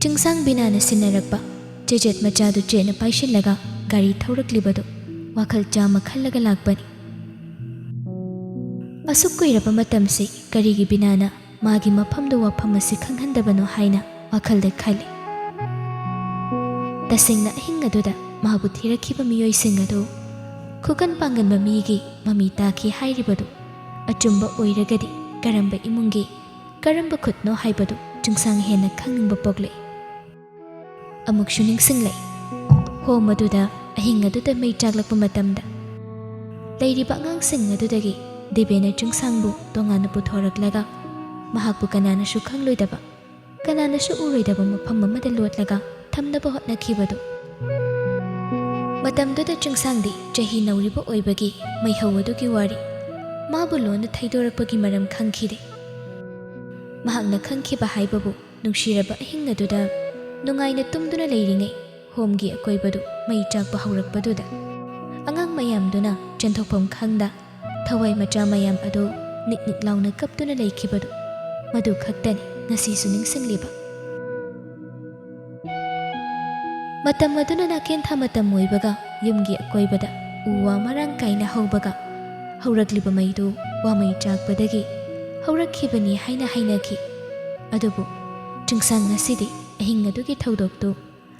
ꯆꯤꯡꯁꯥꯡ ꯕꯤꯅꯥꯅ ꯁꯤꯟꯅꯔꯛꯄ ꯆꯦꯖꯦꯠ ꯃꯆꯥꯗꯨ ꯆꯦꯠꯅ ꯄꯥꯏꯁꯤꯜꯂꯒ ꯒꯥꯔꯤ ꯊꯧꯔꯛꯂꯤꯕꯗꯨ ꯋꯥꯈꯜ ꯆꯥꯝꯃ ꯈꯜꯂꯒ ꯂꯥꯛꯄꯅꯤ꯫ ꯑꯁꯨꯛ ꯀꯨꯏꯔꯕ ꯃꯇꯝꯁꯤ ꯀꯔꯤꯒꯤ ꯕꯤꯅꯥꯅ ꯃꯥꯒꯤ ꯃꯐꯝꯗ ꯋꯥꯐꯝ ꯑꯁꯤ ꯈꯪꯍꯟꯗꯕꯅꯣ ꯍꯥꯏꯅ ꯋꯥꯈꯜꯗ ꯈꯜꯂꯤ꯫ ꯇꯁꯦꯡꯅ ꯑꯍꯤꯡ ꯑꯗꯨꯗ ꯃꯥꯕꯨ ꯊꯤꯔꯛꯈꯤꯕ ꯃꯤꯑꯣꯏꯁꯤꯡ ꯑꯗꯨ ꯈꯨꯀꯟ ꯄꯥꯡꯒꯟꯕ ꯃꯤꯒꯤ ꯃꯃꯤ ꯇꯥꯈꯤ ꯍꯥꯏꯔꯤꯕꯗꯨ ꯑꯆꯨꯝꯕ ꯑꯣꯏꯔꯒꯗꯤ ꯀꯔꯝꯕ ꯏꯃꯨꯡꯒꯤ ꯀꯔꯝꯕ ꯈꯨꯠꯅꯣ ꯍꯥꯏꯕꯗꯨ ꯆꯤꯡꯁꯥꯡ ꯍꯦꯟꯅ ꯈꯪꯅꯤꯡꯕ ꯄꯣꯛꯂꯛꯏ꯫ ꯑꯃꯨꯛꯁꯨ ꯅꯤꯡꯁꯤꯡꯂꯛꯏ ꯍꯣꯝ ꯑꯗꯨꯗ ꯑꯍꯤꯡ ꯑꯗꯨꯗ ꯃꯩ ꯆꯥꯛꯂꯛꯄ ꯃꯇꯝꯗ ꯂꯩꯔꯤꯕ ꯑꯉꯥꯡꯁꯤꯡ ꯑꯗꯨꯗꯒꯤ ꯗꯦꯕꯦꯅ ꯆꯤꯡꯁꯥꯡꯕꯨ ꯇꯣꯉꯥꯟꯅ ꯄꯨꯊꯣꯔꯛꯂꯒ ꯃꯍꯥꯛꯄꯨ ꯀꯅꯥꯅꯁꯨ ꯈꯪꯂꯣꯏꯗꯕ ꯀꯅꯥꯅꯁꯨ ꯎꯔꯣꯏꯗꯕ ꯃꯐꯝ ꯑꯃꯗ ꯂꯣꯠꯂꯒ ꯊꯝꯅꯕ ꯍꯣꯠꯅꯈꯤꯕꯗꯨ꯫ ꯃꯇꯝꯗꯨꯗ ꯆꯤꯡꯁꯥꯡꯗꯤ ꯆꯍꯤ ꯅꯧꯔꯤꯕ ꯑꯣꯏꯕꯒꯤ ꯃꯩꯍꯧ ꯑꯗꯨꯒꯤ ꯋꯥꯔꯤ ꯃꯥꯕꯨ ꯂꯣꯟꯅ ꯊꯩꯗꯣꯔꯛꯄꯒꯤ ꯃꯔꯝ ꯈꯪꯈꯤꯗꯦ꯫ ꯃꯍꯥꯛꯅ ꯈꯪꯈꯤꯕ ꯍꯥꯏꯕꯕꯨ ꯅꯨꯡꯁꯤꯔꯕ ꯑꯍꯤꯡ ꯑꯗꯨꯗ ꯅꯨꯡꯉꯥꯏꯅ ꯇꯨꯝꯗꯨꯅ ꯂꯩꯔꯤꯉꯩ ꯍꯣꯝꯒꯤ ꯑꯀꯣꯏꯕꯗꯨ ꯃꯩ ꯆꯥꯛꯄ ꯍꯧꯔꯛꯄꯗꯨꯗ ꯑꯉꯥꯡ ꯃꯌꯥꯝꯗꯨꯅ ꯆꯦꯟꯊꯣꯛꯐꯝ ꯈꯪꯗ ꯊꯋꯥꯏ ꯃꯆꯥ ꯃꯌꯥꯝ ꯑꯗꯨ ꯅꯤꯛ ꯅꯤꯛ ꯂꯥꯎꯅ ꯀꯞꯇꯨꯅ ꯂꯩꯈꯤꯕꯗꯨ ꯃꯗꯨ ꯈꯛꯇꯅꯤ ꯉꯁꯤꯁꯨ ꯅꯤꯡꯁꯤꯡꯂꯤꯕ꯫ ꯃꯇꯝ ꯑꯗꯨꯅ ꯅꯥꯀꯦꯟꯊꯥ ꯃꯇꯝ ꯑꯣꯏꯕꯒ ꯌꯨꯝꯒꯤ ꯑꯀꯣꯏꯕꯗ ꯎ ꯋꯥ ꯃꯔꯥꯡ ꯀꯥꯏꯅ ꯍꯧꯕꯒ ꯍꯧꯔꯛꯂꯤꯕ ꯃꯩꯗꯨ ꯋꯥꯃꯩ ꯆꯥꯛꯄꯗꯒꯤ ꯍꯧꯔꯛꯈꯤꯕꯅꯤ ꯍꯥꯏꯅ ꯍꯥꯏꯅꯈꯤ꯫ ꯑꯗꯨꯕꯨ ꯆꯤꯡꯁꯥꯡ ꯉꯁꯤꯗꯤ ꯑꯍꯤꯡ ꯑꯗꯨꯒꯤ ꯊꯧꯗꯣꯛꯇꯨ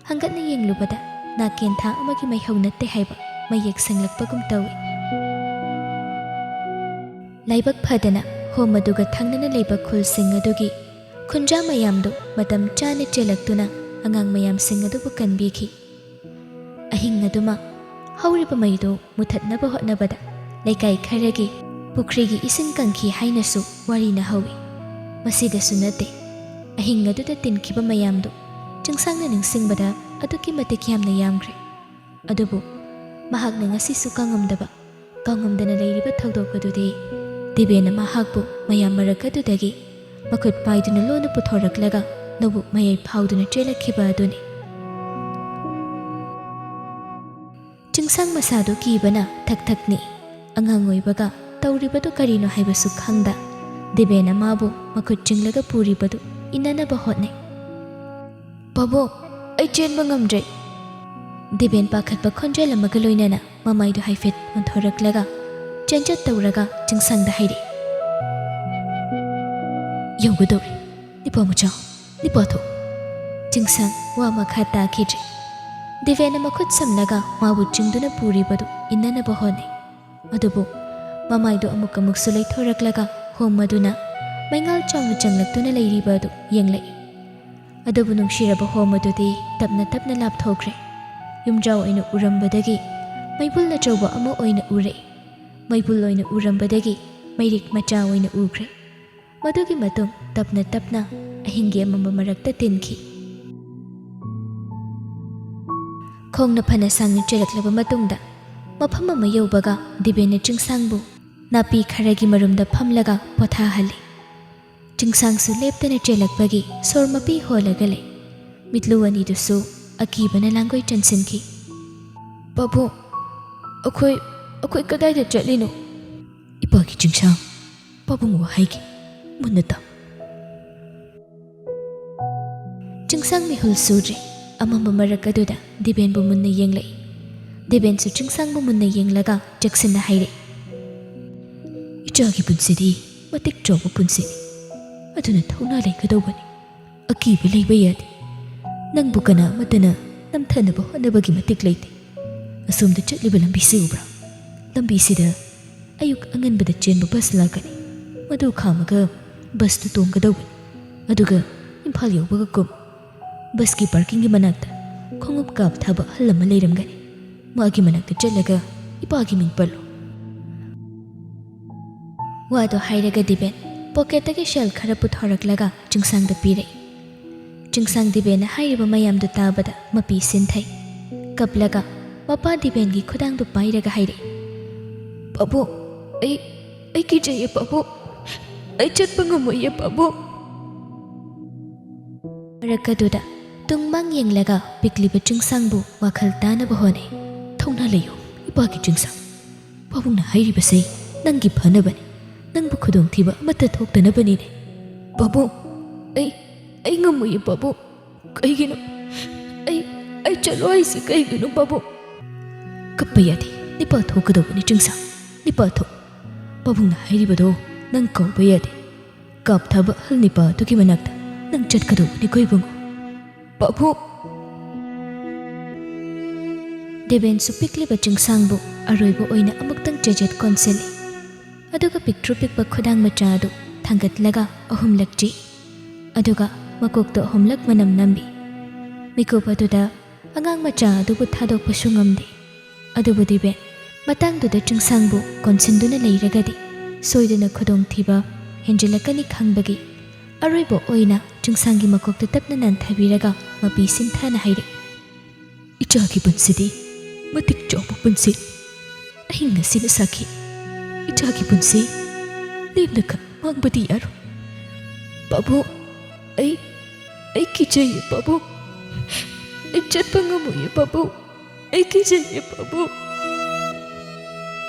ꯍꯪꯒꯠꯅ ꯌꯦꯡꯂꯨꯕꯗ ꯅꯥꯀꯦꯟꯊꯥ ꯑꯃꯒꯤ ꯃꯩꯍꯧ ꯅꯠꯇꯦ ꯍꯥꯏꯕ ꯃꯌꯦꯛ ꯁꯦꯡꯂꯛꯄꯒꯨꯝ ꯇꯧꯏ꯫ ꯂꯥꯏꯕꯛ ꯐꯗꯅ ꯍꯣꯝ ꯑꯗꯨꯒ ꯊꯪꯅꯅ ꯂꯩꯕ ꯈꯨꯜꯁꯤꯡ ꯑꯗꯨꯒꯤ ꯈꯨꯟꯖꯥ ꯃꯌꯥꯝꯗꯨ ꯃꯇꯝ ꯆꯥꯅ ꯆꯦꯜꯂꯛꯇꯨꯅ ꯑꯉꯥꯡ ꯃꯌꯥꯝꯁꯤꯡ ꯑꯗꯨꯕꯨ ꯀꯟꯕꯤꯈꯤ꯫ ꯑꯍꯤꯡ ꯑꯗꯨꯃ ꯍꯧꯔꯤꯕ ꯃꯩꯗꯨ ꯃꯨꯊꯠꯅꯕ ꯍꯣꯠꯅꯕꯗ ꯂꯩꯀꯥꯏ ꯈꯔꯒꯤ ꯄꯨꯈ꯭ꯔꯤꯒꯤ ꯏꯁꯤꯡ ꯀꯪꯈꯤ ꯍꯥꯏꯅꯁꯨ ꯋꯥꯔꯤꯅ ꯍꯧꯏ꯫ ꯃꯁꯤꯗꯁꯨ ꯅꯠꯇꯦ ꯑꯍꯤꯡ ꯑꯗꯨꯗ ꯇꯤꯟꯈꯤꯕ ꯃꯌꯥꯝꯗꯨ ꯆꯤꯡꯁꯥꯡꯅ ꯅꯤꯡꯁꯤꯡꯕꯗ ꯑꯗꯨꯛꯀꯤ ꯃꯇꯤꯛ ꯌꯥꯝꯅ ꯌꯥꯝꯈ꯭ꯔꯦ꯫ ꯑꯗꯨꯕꯨ ꯃꯍꯥꯛꯅ ꯉꯁꯤꯁꯨ ꯀꯥꯎꯉꯝꯗꯅ ꯂꯩꯔꯤꯕ ꯊꯧꯗꯣꯛ ꯑꯗꯨꯗꯤ ꯗꯦꯕꯦꯅ ꯃꯍꯥꯛꯄꯨ ꯃꯌꯥꯝ ꯃꯔꯛ ꯑꯗꯨꯗꯒꯤ ꯃꯈꯨꯠ ꯄꯥꯏꯗꯨꯅ ꯂꯣꯟꯅ ꯄꯨꯊꯣꯔꯛꯂꯒ ꯂꯧꯕꯨꯛ ꯃꯌꯥꯏ ꯐꯥꯎꯗꯨꯅ ꯆꯦꯜꯂꯛꯈꯤꯕ ꯑꯗꯨꯅꯤ꯫ ꯆꯤꯡꯁꯥꯡ ꯃꯁꯥꯗꯨ ꯀꯤꯕꯅ ꯊꯛ ꯊꯛꯅꯤ ꯑꯉꯥꯡ ꯑꯣꯏꯕꯒ ꯇꯧꯔꯤꯕꯗꯨ ꯀꯔꯤꯅꯣ ꯍꯥꯏꯕꯁꯨ ꯈꯪꯗ ꯗꯦꯕꯦꯅ ꯃꯥꯕꯨ ꯃꯈꯨꯠ ꯆꯤꯡꯂꯒ ꯄꯨꯔꯤꯕꯗꯨ ꯏꯟꯅꯅꯕ ꯍꯣꯠꯅꯩ꯫ "ꯄꯥꯕꯣꯛ, ꯑꯩ ꯆꯦꯟꯕ ꯉꯝꯗ꯭ꯔꯦ", ꯗꯦꯕꯦꯟ ꯄꯥꯈꯠꯄ ꯈꯣꯟꯖꯦꯜ ꯑꯃꯒ ꯂꯣꯏꯅꯅ ꯃꯃꯥꯏꯗꯨ ꯍꯥꯏꯐꯦꯠ ꯑꯣꯟꯊꯣꯔꯛꯂꯒ ꯆꯦꯟꯆꯠ ꯇꯧꯔꯒ ꯆꯤꯡꯁꯥꯡꯗ ꯍꯥꯏꯔꯛꯏ꯫ "ꯌꯧꯒꯗꯧꯔꯦ, ꯅꯤꯄꯥ ꯃꯆꯥ, ꯅꯤꯄꯥꯊꯣ", ꯆꯤꯡꯁꯥꯡ ꯋꯥ ꯃꯈꯥ ꯇꯥꯈꯤꯗ꯭ꯔꯦ꯫ ꯗꯦꯕꯦꯅ ꯃꯈꯨꯠ ꯁꯝꯂꯒ ꯃꯥꯕꯨ ꯆꯤꯡꯗꯨꯅ ꯄꯨꯔꯤꯕꯗꯨ ꯏꯟꯅꯅꯕ ꯍꯣꯠꯅꯩ꯫ ꯑꯗꯨꯕꯨ ꯃꯃꯥꯏꯗꯨ ꯑꯃꯨꯛꯁꯨ ꯂꯩꯊꯣꯔꯛꯂꯒ ꯍꯣꯝ ꯑꯗꯨꯅ ꯃꯩꯉꯥꯜ ꯆꯥꯎꯅ ꯆꯪꯂꯛꯇꯨꯅ ꯂꯩꯔꯤꯕ ꯑꯗꯨ ꯌꯦꯡꯂꯛꯏ꯫ ꯑꯗꯨꯕꯨ ꯅꯨꯡꯁꯤꯔꯕ ꯍꯣꯝ ꯑꯗꯨꯗꯤ ꯇꯞꯅ ꯇꯞꯅ ꯂꯥꯞꯊꯣꯛꯈ꯭ꯔꯦ꯫ ꯌꯨꯝꯖꯥꯎ ꯑꯣꯏꯅ ꯎꯔꯝꯕꯗꯒꯤ ꯃꯩꯕꯨꯜ ꯑꯆꯧꯕ ꯑꯃ ꯑꯣꯏꯅ ꯎꯔꯛꯏ꯫ ꯃꯩꯕꯨꯜ ꯑꯣꯏꯅ ꯎꯔꯝꯕꯗꯒꯤ ꯃꯩꯔꯤꯛ ꯃꯆꯥ ꯑꯣꯏꯅ ꯎꯈ꯭ꯔꯦ꯫ ꯃꯗꯨꯒꯤ ꯃꯇꯨꯡ ꯇꯞꯅ ꯇꯞꯅ ꯑꯍꯤꯡꯒꯤ ꯑꯃꯝꯕ ꯃꯔꯛꯇ ꯇꯤꯟꯈꯤ꯫ ꯈꯣꯡꯅ ꯐꯅ ꯁꯥꯡꯅ ꯆꯦꯜꯂꯛꯂꯕ ꯃꯇꯨꯡꯗ ꯃꯐꯝ ꯑꯃ ꯌꯧꯕꯒ ꯗꯦꯕꯦꯅ ꯆꯤꯡꯁꯥꯡꯕꯨ ꯅꯥꯄꯤ ꯈꯔꯒꯤ ꯃꯔꯨꯝꯗ ꯐꯝꯂꯒ ꯄꯣꯊꯥꯍꯜꯂꯤ꯫ ꯆꯤꯡꯁꯥꯡꯁꯨ ꯂꯦꯞꯇꯅ ꯆꯦꯜꯂꯛꯄꯒꯤ ꯁꯣꯔ ꯃꯄꯤ ꯍꯣꯜꯂꯒ ꯂꯩ꯫ ꯃꯤꯠꯂꯨ ꯑꯅꯤꯗꯨꯁꯨ ꯑꯀꯤꯕꯅ ꯂꯥꯡꯒꯣꯏ ꯆꯟꯁꯤꯟꯈꯤ꯫ "ꯄꯥꯕꯣꯛ, ꯑꯩꯈꯣꯏ ꯀꯗꯥꯏꯗ ꯆꯠꯂꯤꯅꯣ?" "ꯏꯄꯥꯒꯤ ꯆꯤꯡꯁꯥꯡ, ꯄꯥꯕꯨꯡ ꯋꯥꯍꯩꯒꯤ ꯃꯨꯟꯅ ꯇꯥ." ꯆꯤꯡꯁꯥꯡ ꯃꯤꯍꯨꯜ ꯁꯨꯗ꯭ꯔꯦ꯫ ꯑꯃꯝꯕ ꯃꯔꯛ ꯑꯗꯨꯗ ꯗꯦꯕꯦꯟꯕꯨ ꯃꯨꯟꯅ ꯌꯦꯡꯂꯛꯏ꯫ ꯗꯦꯕꯦꯟꯁꯨ ꯆꯤꯡꯁꯥꯡꯕꯨ ꯃꯨꯟꯅ ꯌꯦꯡꯂꯒ ꯆꯦꯛꯁꯤꯟꯅ ꯍꯥꯏꯔꯛꯏ꯫ "ꯏꯆꯥꯒꯤ ꯄꯨꯟꯁꯤꯗꯤ ꯃꯇꯤꯛ ꯆꯥꯎꯕ ꯄꯨꯟꯁꯤꯅꯤ, ꯑꯗꯨꯅ ꯊꯧꯅꯥ ꯂꯩꯒꯗꯧꯕꯅꯤ꯫ ꯑꯀꯤꯕ ꯂꯩꯕ ꯌꯥꯗꯦ꯫ ꯅꯪꯕꯨ ꯀꯅꯥ ꯑꯃꯠꯇꯅ ꯅꯝꯊꯅꯕ ꯍꯣꯠꯅꯕꯒꯤ ꯃꯇꯤꯛ ꯂꯩꯇꯦ꯫ ꯑꯁꯣꯝꯗ ꯆꯠꯂꯤꯕ ꯂꯝꯕꯤꯁꯤ ꯎꯕ꯭ꯔꯥ? ꯂꯝꯕꯤꯁꯤꯗ ꯑꯌꯨꯛ ꯑꯉꯟꯕꯗ ꯆꯦꯟꯕ ꯕꯁ ꯂꯥꯛꯀꯅꯤ꯫ ꯃꯗꯨ ꯈꯥꯝꯃꯒ ꯕꯁꯇꯨ ꯇꯣꯡꯒꯗꯧꯕꯅꯤ꯫ ꯑꯗꯨꯒ ꯏꯝꯐꯥꯜ ꯌꯧꯕꯒ ꯀꯨꯝ꯫ ꯕꯁꯀꯤ ꯄꯥꯔꯀꯤꯡꯒꯤ ꯃꯅꯥꯛꯇ ꯈꯣꯡꯎꯞ ꯀꯥꯞꯊꯕ ꯑꯍꯜ ꯑꯃ ꯂꯩꯔꯝꯒꯅꯤ꯫ ꯃꯥꯒꯤ ꯃꯅꯥꯛꯇ ꯆꯠꯂꯒ ꯏꯄꯥꯒꯤ ꯃꯤꯡ ꯄꯜꯂꯨ." ꯋꯥꯗꯣ ꯍꯥꯏꯔꯒ ꯗꯦꯕꯦꯟ ꯄꯣꯀꯦꯠꯇꯒꯤ ꯁꯦꯜ ꯈꯔ ꯄꯨꯊꯣꯔꯛꯂꯒ ꯆꯤꯡꯁꯥꯡꯗ ꯄꯤꯔꯛꯏ꯫ ꯆꯤꯡꯁꯥꯡ ꯗꯦꯕꯦꯟꯅ ꯍꯥꯏꯔꯤꯕ ꯃꯌꯥꯝꯗꯨ ꯇꯥꯕꯗ ꯃꯄꯤ ꯁꯤꯟꯊꯩ꯫ ꯀꯞꯂꯒ ꯃꯄꯥ ꯗꯦꯕꯦꯟꯒꯤ ꯈꯨꯗꯥꯡꯗꯨ ꯄꯥꯏꯔꯒ ꯍꯥꯏꯔꯛꯏ꯫ "ꯄꯥꯕꯣꯛ, ꯑꯩ ꯀꯤꯖꯩꯌꯦ ꯄꯥꯕꯣꯛ꯫ ꯑꯩ ꯆꯠꯄ ꯉꯝꯃꯣꯏꯌꯦ ꯄꯥꯕꯣꯛ." ꯃꯔꯛ ꯑꯗꯨꯗ ꯇꯨꯡꯃꯥꯡ ꯌꯦꯡꯂꯒ ꯄꯤꯛꯂꯤꯕ ꯆꯤꯡꯁꯥꯡꯕꯨ ꯋꯥꯈꯜ ꯇꯥꯅꯕ ꯍꯣꯠꯅꯩ꯫ "ꯊꯧꯅꯥ ꯂꯩꯌꯨ ꯏꯄꯥꯒꯤ ꯆꯤꯡꯁꯥꯡ꯫ ꯄꯥꯕꯨꯡꯅ ꯍꯥꯏꯔꯤꯕꯁꯦ ꯅꯪꯒꯤ ꯐꯅꯕꯅꯤ, ꯅꯪꯕꯨ ꯈꯨꯗꯣꯡꯊꯤꯕ ꯑꯃꯠꯇ ꯊꯣꯛꯇꯅꯕꯅꯤꯅꯦ꯫ ꯄꯥꯕꯣꯛ, ꯑꯩ ꯉꯝꯃꯣꯏꯌꯦ ꯄꯥꯕꯣꯛ꯫ ꯀꯩꯒꯤꯅꯣ ꯑꯩ ꯆꯠꯂꯣ ꯍꯥꯏꯁꯤ ꯀꯩꯒꯤꯅꯣ ꯄꯥꯕꯨꯡ? ꯀꯞꯄ ꯌꯥꯗꯦ, ꯅꯤꯄꯥ ꯊꯣꯛꯀꯗꯧꯕꯅꯤ ꯆꯤꯡꯁꯥꯡ, ꯅꯤꯄꯥ ꯊꯣꯛ꯫ ꯄꯥꯕꯨꯡꯅ ꯍꯥꯏꯔꯤꯕꯗꯣ ꯅꯪ ꯀꯧꯕ ꯌꯥꯗꯦ, ꯀꯥꯞꯊꯕ ꯑꯍꯜ ꯅꯤꯄꯥ ꯑꯗꯨꯒꯤ ꯃꯅꯥꯛꯇ ꯅꯪ ꯆꯠꯀꯗꯧꯕꯅꯤꯀꯣ ꯏꯕꯨꯡꯉꯣ꯫ ꯄꯥꯕꯨꯡ! ꯗꯦꯕꯦꯟꯁꯨ ꯄꯤꯛꯂꯤꯕ ꯆꯤꯡꯁꯥꯡꯕꯨ ꯑꯔꯣꯏꯕ ꯑꯣꯏꯅ ꯑꯃꯨꯛꯇꯪ ꯆꯦꯖꯦꯠ ꯀꯣꯟꯁꯤꯜꯂꯤ, ꯑꯗꯨꯒ ꯄꯤꯛꯇ꯭ꯔꯨ ꯄꯤꯛꯄ ꯈꯨꯗꯥꯡ ꯃꯆꯥ ꯑꯗꯨ ꯊꯥꯡꯒꯠꯂꯒ ꯑꯍꯨꯝꯂꯛ ꯆꯤ, ꯑꯗꯨꯒ ꯃꯀꯣꯛꯇ ꯑꯍꯨꯝꯂꯛ ꯃꯅꯝ ꯅꯝꯕꯤ꯫ ꯃꯤꯀꯨꯞ ꯑꯗꯨꯗ ꯑꯉꯥꯡ ꯃꯆꯥ ꯑꯗꯨꯕꯨ ꯊꯥꯗꯣꯛꯄꯁꯨ ꯉꯝꯗꯦ, ꯑꯗꯨꯕꯨ ꯗꯦꯕꯦꯟ ꯃꯇꯥꯡꯗꯨꯗ ꯆꯤꯡꯁꯥꯡꯕꯨ ꯀꯣꯟꯁꯤꯟꯗꯨꯅ ꯂꯩꯔꯒꯗꯤ ꯁꯣꯏꯗꯅ ꯈꯨꯗꯣꯡꯊꯤꯕ ꯍꯦꯟꯖꯤꯜꯂꯛꯀꯅꯤ ꯈꯪꯕꯒꯤ ꯑꯔꯣꯏꯕ ꯑꯣꯏꯅ ꯆꯤꯡꯁꯥꯡꯒꯤ ꯃꯀꯣꯛꯇ ꯇꯞꯅ ꯅꯥꯟꯊꯕꯤꯔꯒ ꯃꯄꯤ ꯁꯤꯡꯊꯥꯅ ꯍꯥꯏꯔꯛꯏ, ꯏꯆꯥꯒꯤ ꯄꯨꯟꯁꯤꯗꯤ ꯃꯇꯤꯛ ꯆꯥꯎꯕ ꯄꯨꯟꯁꯤ, ꯑꯍꯤꯡ ꯉꯁꯤꯅ ꯁꯥꯈꯤ, ꯏꯆꯥꯒꯤ ꯄꯨꯟꯁꯤ ꯂꯦꯝꯅꯈꯛ ꯃꯥꯡꯕꯗꯤ ꯌꯥꯔꯣꯏ꯫ ꯄꯥꯕꯨꯡ! ꯑꯩ ꯀꯤꯖꯩꯌꯦ ꯄꯥꯕꯨꯡ, ꯑꯩ ꯆꯠꯄ ꯉꯝꯃꯣꯏꯌꯦ ꯄꯥꯕꯨꯡ, ꯑꯩ ꯀꯤꯖꯩꯌꯦ ꯄꯥꯕꯨꯡ꯫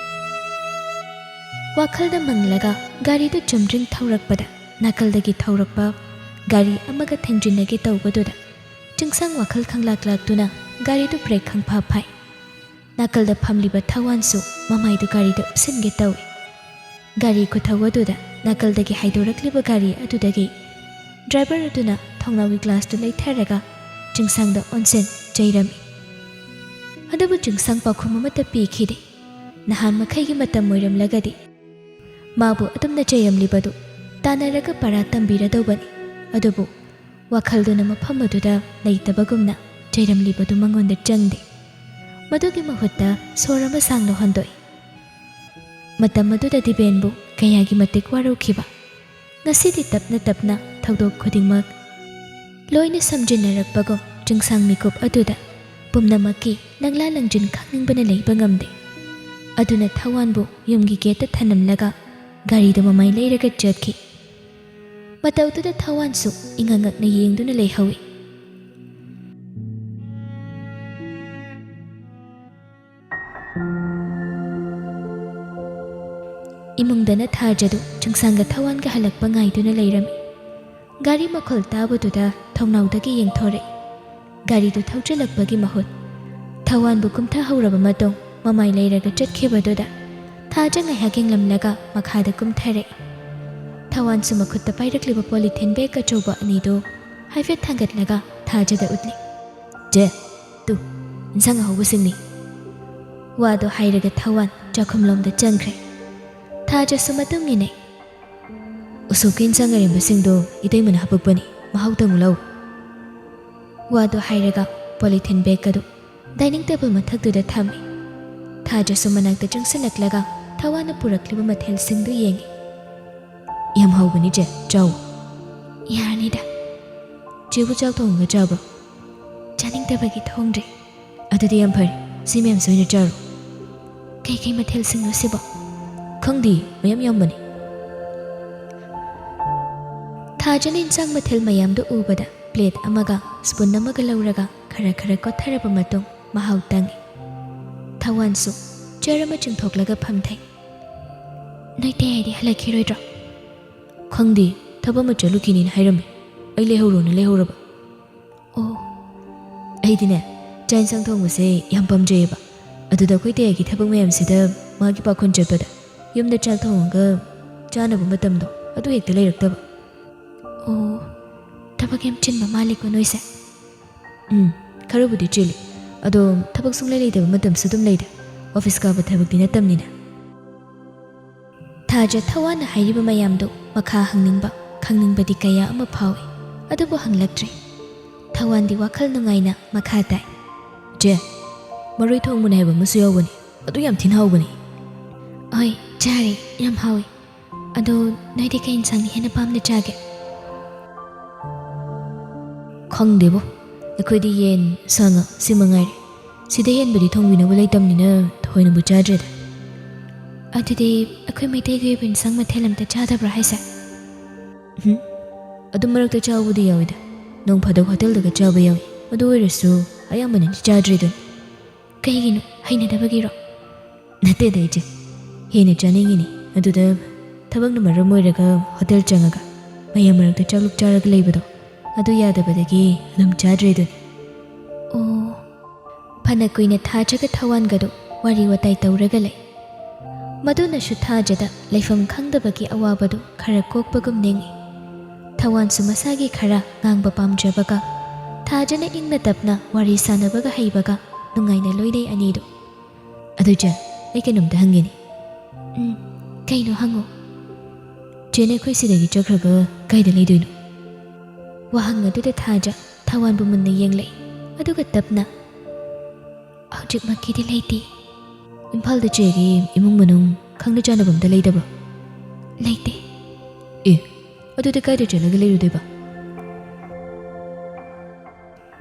ꯋꯥꯈꯜꯗ ꯃꯪꯂꯒ ꯒꯥꯔꯤꯗꯨ ꯆꯨꯝꯗ꯭ꯔꯤꯡ ꯊꯧꯔꯛꯄꯗ ꯅꯥꯀꯜꯗꯒꯤ ꯊꯧꯔꯛꯄ ꯒꯥꯔꯤ ꯑꯃꯒ ꯊꯦꯡꯖꯤꯟꯅꯒꯦ ꯇꯧꯕꯗꯨꯗ ꯆꯤꯡꯁꯥꯡ ꯋꯥꯈꯜ ꯈꯪꯂꯥꯛ-ꯂꯥꯛꯇꯨꯅ ꯒꯥꯔꯤꯗꯨ ꯕ꯭ꯔꯦꯛ ꯈꯪꯐꯥ ꯐꯥꯏ꯫ ꯅꯥꯀꯜꯗ ꯐꯝꯂꯤꯕ ꯊꯋꯥꯟꯁꯨ ꯃꯃꯥꯏꯗꯨ ꯒꯥꯔꯤꯗ ꯎꯞꯁꯤꯟꯒꯦ ꯇꯧꯏ꯫ ꯒꯥꯔꯤ ꯈꯨꯊꯧ ꯑꯗꯨꯗ ꯅꯥꯀꯜꯗꯒꯤ ꯍꯥꯏꯗꯣꯔꯛꯂꯤꯕ ꯒꯥꯔꯤ ꯑꯗꯨꯗꯒꯤ ꯗ꯭ꯔꯥꯏꯚꯔ ꯑꯗꯨꯅ ꯊꯧꯅꯥꯎꯒꯤ ꯒ꯭ꯂꯥꯁꯇꯨ ꯂꯩꯊꯔꯒ ꯆꯤꯡꯁꯥꯡꯗ ꯑꯣꯟꯁꯤꯟ ꯆꯩꯔꯝꯃꯤ꯫ ꯑꯗꯨꯕꯨ ꯆꯤꯡꯁꯥꯡ ꯄꯥꯎꯈꯨꯝ ꯑꯃꯠꯇ ꯄꯤꯈꯤꯗꯦ꯫ ꯅꯍꯥꯟ ꯃꯈꯩꯒꯤ ꯃꯇꯝ ꯑꯣꯏꯔꯝꯂꯒꯗꯤ ꯃꯥꯕꯨ ꯑꯗꯨꯝꯅ ꯆꯩꯔꯝꯂꯤꯕꯗꯨ ꯇꯥꯟꯅꯔꯒ ꯄꯔꯥ ꯇꯝꯕꯤꯔꯗꯧꯕꯅꯤ, ꯑꯗꯨꯕꯨ ꯋꯥꯈꯜꯗꯨꯅ ꯃꯐꯝ ꯑꯗꯨꯗ ꯂꯩꯇꯕꯒꯨꯝꯅ ꯆꯩꯔꯝꯂꯤꯕꯗꯨ ꯃꯉꯣꯟꯗ ꯆꯪꯗꯦ꯫ ꯃꯗꯨꯒꯤ ꯃꯍꯨꯠꯇ ꯁꯣꯔ ꯑꯃ ꯁꯥꯡꯅ ꯍꯣꯟꯗꯣꯛꯏ꯫ ꯃꯇꯝ ꯑꯗꯨꯗ ꯗꯦꯕꯦꯟꯕꯨ ꯀꯌꯥꯒꯤ ꯃꯇꯤꯛ ꯋꯥꯔꯧꯈꯤꯕ! ꯉꯁꯤꯗꯤ ꯇꯞꯅ ꯇꯞꯅ ꯊꯧꯗꯣꯛ ꯈꯨꯗꯤꯡꯃꯛ ꯂꯣꯏꯅ ꯁꯝꯖꯤꯟꯅꯔꯛꯄꯒꯨꯝ ꯆꯤꯡꯁꯥꯡ ꯃꯤꯀꯨꯞ ꯑꯗꯨꯗ ꯄꯨꯝꯅꯃꯛꯀꯤ ꯂꯪꯂꯥ ꯂꯪꯖꯤꯟ ꯈꯪꯅꯤꯡꯕꯅ ꯂꯩꯕ ꯉꯝꯗꯦ꯫ ꯑꯗꯨꯅ ꯊꯋꯥꯟꯕꯨ ꯌꯨꯝꯒꯤ ꯒꯦꯠꯇ ꯊꯅꯝꯂꯒ ꯒꯥꯔꯤꯗ ꯃꯃꯥꯏ ꯂꯩꯔꯒ ꯆꯠꯈꯤ꯫ ꯃꯇꯧꯗꯨꯗ ꯊꯋꯥꯟꯁꯨ ꯏꯉꯛ-ꯉꯛꯅ ꯌꯦꯡꯗꯨꯅ ꯂꯩꯍꯧꯏ꯫ ꯏꯃꯨꯡꯗꯅ ꯊꯥꯖꯗꯨ ꯆꯤꯡꯁꯥꯡꯒ ꯊꯋꯥꯟꯒ ꯍꯜꯂꯛꯄ ꯉꯥꯏꯗꯨꯅ ꯂꯩꯔꯝꯃꯤ꯫ ꯒꯥꯔꯤ ꯃꯈꯣꯜ ꯇꯥꯕꯗꯨꯗ ꯊꯧꯅꯥꯎꯗꯒꯤ ꯌꯦꯡꯊꯣꯔꯛꯏ꯫ ꯒꯥꯔꯤꯗꯨ ꯊꯧꯖꯤꯜꯂꯛꯄꯒꯤ ꯃꯍꯨꯠ ꯊꯋꯥꯟꯕꯨ ꯀꯨꯝꯊꯍꯧꯔꯕ ꯃꯇꯨꯡ ꯃꯃꯥꯏ ꯂꯩꯔꯒ ꯆꯠꯈꯤꯕꯗꯨꯗ ꯊꯥꯖ ꯉꯥꯏꯍꯥꯛ ꯌꯦꯡꯂꯝꯂꯒ ꯃꯈꯥꯗ ꯀꯨꯝꯊꯔꯛꯏ꯫ ꯊꯋꯥꯟꯁꯨ ꯃꯈꯨꯠꯇ ꯄꯥꯏꯔꯛꯂꯤꯕ ꯄꯣꯂꯤꯊꯤꯟ ꯕꯦꯒ ꯑꯆꯧꯕ ꯑꯅꯤꯗꯨ ꯍꯥꯏꯐꯦꯠ ꯊꯥꯡꯒꯠꯂꯒ ꯊꯥꯖꯗ ꯎꯠꯂꯤ꯫ ꯆꯦ, ꯇꯨ ꯏꯟꯁꯥꯡ ꯑꯍꯥꯎꯕꯁꯤꯡꯅꯤ꯫ ꯋꯥꯗꯣ ꯍꯥꯏꯔꯒ ꯊꯋꯥꯟ ꯆꯥꯛꯈꯨꯝꯂꯣꯝꯗ ꯆꯪꯈ꯭ꯔꯦ꯫ ꯊꯥꯖꯁꯨ ꯃꯇꯨꯡ ꯏꯟꯅꯩ꯫ ꯎꯁꯣꯞꯀꯤ ꯏꯟꯁꯥꯡ ꯑꯔꯦꯝꯕꯁꯤꯡꯗꯣ ꯏꯇꯩꯃꯅ ꯍꯥꯄꯛꯄꯅꯤ, ꯃꯍꯥꯎ ꯇꯪꯉꯨ ꯂꯥꯎ꯫ ꯋꯥꯗꯣ ꯍꯥꯏꯔꯒ ꯄꯣꯂꯤꯊꯤꯟ ꯕꯦꯒ ꯑꯗꯨ ꯗꯥꯏꯅꯤꯡ ꯇꯦꯕꯜ ꯃꯊꯛꯇꯨꯗ ꯊꯝꯃꯤ꯫ ꯊꯥꯖꯁꯨ ꯃꯅꯥꯛꯇ ꯆꯪꯁꯤꯜꯂꯛꯂꯒ ꯊꯋꯥꯟꯅ ꯄꯨꯔꯛꯂꯤꯕ ꯃꯊꯦꯜꯁꯤꯡꯗꯨ ꯌꯦꯡꯉꯤ꯫ ꯌꯥꯝ ꯍꯥꯎꯕꯅꯤ ꯆꯦ, ꯆꯥꯎ꯫ ꯌꯥꯔꯅꯤꯗ꯫ ꯆꯦꯕꯨ ꯆꯥꯛ ꯊꯣꯡꯉꯒ ꯆꯥꯕ꯭ꯔꯣ? ꯆꯥꯅꯤꯡꯗꯕꯒꯤ ꯊꯣꯡꯗ꯭ꯔꯤ꯫ ꯑꯗꯨꯗꯤ ꯌꯥꯝ ꯐꯔꯦ, ꯁꯤ ꯃꯌꯥꯝꯁꯦ ꯑꯣꯏꯅ ꯆꯥꯔꯣ꯫ ꯀꯩꯀꯩ ꯃꯊꯦꯜꯁꯤꯡꯅꯣ ꯁꯤꯕꯣ? ꯈꯪꯗꯦ, ꯃꯌꯥꯝ ꯌꯥꯝꯕꯅꯤ꯫ ꯊꯥꯖꯅ ꯏꯟꯁꯥꯡ ꯃꯊꯦꯜ ꯃꯌꯥꯝꯗꯨ ꯎꯕꯗ ꯄ꯭ꯂꯦꯠ ꯑꯃꯒ ꯁ꯭ꯄꯨꯟ ꯑꯃꯒ ꯂꯧꯔꯒ ꯈꯔ ꯈꯔ ꯀꯣꯠꯊꯔꯕ ꯃꯇꯨꯡ ꯃꯍꯥꯎ ꯇꯪꯉꯤ꯫ ꯊꯋꯥꯟꯁꯨ ꯆꯦꯔ ꯑꯃ ꯆꯤꯡꯊꯣꯛꯂꯒ ꯐꯝꯊꯩ꯫ ꯅꯣꯏ ꯇꯌꯥꯏꯗꯤ ꯍꯜꯂꯛꯈꯤꯔꯣꯏꯗ꯭ꯔꯣ? ꯈꯪꯗꯦ, ꯊꯕꯛ ꯑꯃ ꯆꯠꯂꯨꯈꯤꯅꯤꯅ ꯍꯥꯏꯔꯝꯃꯤ꯫ ꯑꯩ ꯂꯩꯍꯧꯔꯣꯅ ꯂꯩꯍꯧꯔꯕ꯫ ꯑꯣ꯫ ꯑꯩꯗꯤꯅꯦ ꯆꯥꯛ ꯏꯟꯁꯥꯡ ꯊꯣꯡꯕꯁꯦ ꯌꯥꯝ ꯄꯥꯝꯖꯩꯌꯦꯕ, ꯑꯗꯨꯗ ꯑꯩꯈꯣꯏ ꯇꯌꯥꯏꯒꯤ ꯊꯕꯛ ꯃꯌꯥꯝꯁꯤꯗ ꯃꯥꯒꯤ ꯄꯥꯈꯣꯟ ꯆꯠꯄꯗ ꯌꯨꯝꯗ ꯆꯥꯛ ꯊꯣꯡꯉꯒ ꯆꯥꯅꯕ ꯃꯇꯝꯗꯣ ꯑꯗꯨ ꯍꯦꯛꯇ ꯂꯩꯔꯛꯇꯕ꯫ ꯑꯣ, ꯊꯕꯛ ꯌꯥꯝ ꯆꯤꯟꯕ ꯃꯥꯜꯂꯤꯀꯣ ꯅꯣꯏꯁꯦ? ꯈꯔꯕꯨꯗꯤ ꯆꯤꯜꯂꯤ, ꯑꯗꯣ ꯊꯕꯛ ꯁꯨꯡꯂꯩ ꯂꯩꯇꯕ ꯃꯇꯝꯁꯨ ꯑꯗꯨꯝ ꯂꯩꯗ, ꯑꯣꯐꯤꯁ ꯀꯥꯕ ꯊꯕꯛꯇꯤ ꯅꯠꯇꯕꯅꯤꯅ꯫ ꯊꯥꯖ ꯊꯋꯥꯟꯅ ꯍꯥꯏꯔꯤꯕ ꯃꯌꯥꯝꯗꯨ ꯃꯈꯥ ꯍꯪꯅꯤꯡꯕ ꯈꯪꯅꯤꯡꯕꯗꯤ ꯀꯌꯥ ꯑꯃ ꯐꯥꯎꯏ, ꯑꯗꯨꯕꯨ ꯍꯪꯂꯛꯇ꯭ꯔꯤ꯫ ꯊꯋꯥꯟꯗꯤ ꯋꯥꯈꯜ ꯅꯨꯡꯉꯥꯏꯅ ꯃꯈꯥ ꯇꯥꯏ꯫ ꯆꯦ, ꯃꯔꯣꯏ ꯊꯣꯡꯕꯅꯦ ꯍꯥꯏꯕ ꯑꯃꯁꯨ ꯌꯥꯎꯕꯅꯤ, ꯑꯗꯨ ꯌꯥꯝ ꯊꯤꯅ ꯍꯥꯎꯕꯅꯤ꯫ ꯍꯣꯏ, ꯆꯥꯔꯦ, ꯌꯥꯝ ꯍꯥꯎꯏ꯫ ꯑꯗꯣ ꯅꯣꯏꯗꯤ ꯀꯩ ꯏꯟꯁꯥꯡꯅ ꯍꯦꯟꯅ ꯄꯥꯝꯅ ꯆꯥꯒꯦ? ꯈꯪꯗꯦꯕꯣ, ꯑꯩꯈꯣꯏꯗꯤ ꯌꯦꯟ, ꯁꯥ ꯉꯥ ꯁꯤ ꯃꯉꯥꯏꯔꯦ꯫ ꯁꯤꯗ ꯍꯦꯟꯕꯗꯤ ꯊꯣꯡꯕꯤꯅꯕ ꯂꯩꯇꯕꯅꯤꯅ ꯊꯑꯣꯏꯅꯕꯨ ꯆꯥꯗ꯭ꯔꯦꯗ꯫ ꯑꯗꯨꯗꯤ ꯑꯩꯈꯣꯏ ꯃꯩꯇꯩꯒꯤ ꯑꯣꯏꯕ ꯏꯟꯁꯥꯡ ꯃꯊꯦꯜ ꯑꯝꯇ ꯆꯥꯗꯕ꯭ꯔꯥ ꯍꯥꯏꯁꯦ? ꯑꯗꯨꯝ ꯃꯔꯛꯇ ꯆꯥꯕꯕꯨꯗꯤ ꯌꯥꯎꯏꯗ, ꯅꯣꯡ ꯐꯥꯗꯣꯛ ꯍꯣꯇꯦꯜꯗꯒ ꯆꯥꯕ ꯌꯥꯎꯏ, ꯑꯗꯨ ꯑꯣꯏꯔꯁꯨ ꯑꯌꯥꯝꯕꯅꯗꯤ ꯆꯥꯗ꯭ꯔꯤꯗꯨꯅꯤ꯫ ꯀꯩꯒꯤꯅꯣ, ꯍꯩꯅꯗꯕꯒꯤꯔꯣ? ꯅꯠꯇꯦꯗ ꯏꯆꯦ, ꯍꯦꯟꯅ ꯆꯥꯅꯤꯡꯉꯤꯅꯤ, ꯑꯗꯨꯗ ꯊꯕꯛꯅ ꯃꯔꯝ ꯑꯣꯏꯔꯒ ꯍꯣꯇꯦꯜ ꯆꯪꯉꯒ ꯃꯌꯥꯝ ꯃꯔꯛꯇ ꯆꯥꯛꯂꯨꯛ ꯆꯥꯔꯒ ꯂꯩꯕꯗꯣ ꯑꯗꯨ ꯌꯥꯗꯕꯗꯒꯤ ꯑꯗꯨꯝ ꯆꯥꯗ꯭ꯔꯦꯗꯨꯅꯤ꯫ ꯑꯣ, ꯐꯅ ꯀꯨꯏꯅ ꯊꯥꯖꯒ ꯊꯋꯥꯟꯒꯗꯨ ꯋꯥꯔꯤ ꯋꯥꯇꯥꯏ ꯇꯧꯔꯒ ꯂꯩ꯫ ꯃꯗꯨꯅꯁꯨ ꯊꯥꯖꯗ ꯂꯩꯐꯝ ꯈꯪꯗꯕꯒꯤ ꯑꯋꯥꯕꯗꯨ ꯈꯔ ꯀꯣꯛꯄꯒꯨꯝ ꯅꯤꯡꯏ꯫ ꯊꯋꯥꯟꯁꯨ ꯃꯁꯥꯒꯤ ꯈꯔ ꯉꯥꯡꯕ ꯄꯥꯝꯖꯕꯒ ꯊꯥꯖꯅ ꯏꯪꯅ ꯇꯞꯅ ꯋꯥꯔꯤ ꯁꯥꯟꯅꯕꯒ ꯍꯩꯕꯒ ꯅꯨꯡꯉꯥꯏꯅ ꯂꯣꯏꯅꯩ ꯑꯅꯤꯗꯨ꯫ ꯑꯗꯨ ꯆꯥ, ꯑꯩ ꯀꯩꯅꯣꯝꯇ ꯍꯪꯒꯦꯅꯦ꯫ ꯀꯩꯅꯣ ꯍꯪꯉꯣ꯫ ꯆꯦꯅ ꯑꯩꯈꯣꯏ ꯁꯤꯗꯒꯤ ꯆꯠꯈ꯭ꯔꯒ ꯀꯥꯏꯗ ꯂꯩꯗꯣꯏꯅꯣ? ꯋꯥꯍꯪ ꯑꯗꯨꯗ ꯊꯥꯖ ꯊꯋꯥꯟꯕꯨ ꯃꯨꯟꯅ ꯌꯦꯡꯂꯛꯏ, ꯑꯗꯨꯒ ꯇꯞꯅ ꯍꯧꯖꯤꯛꯃꯛꯀꯤꯗꯤ ꯂꯩꯇꯦ꯫ ꯏꯝꯐꯥꯜꯗ ꯆꯦꯒꯤ ꯏꯃꯨꯡ ꯃꯅꯨꯡ ꯈꯪꯅ ꯆꯥꯅꯕ ꯑꯝꯇ ꯂꯩꯇꯕ꯭ꯔꯣ? ꯂꯩꯇꯦ꯫ ꯑꯦ, ꯑꯗꯨꯗꯤ ꯀꯥꯏꯗ ꯆꯠꯂꯒ ꯂꯩꯔꯨꯗꯣꯏꯕ?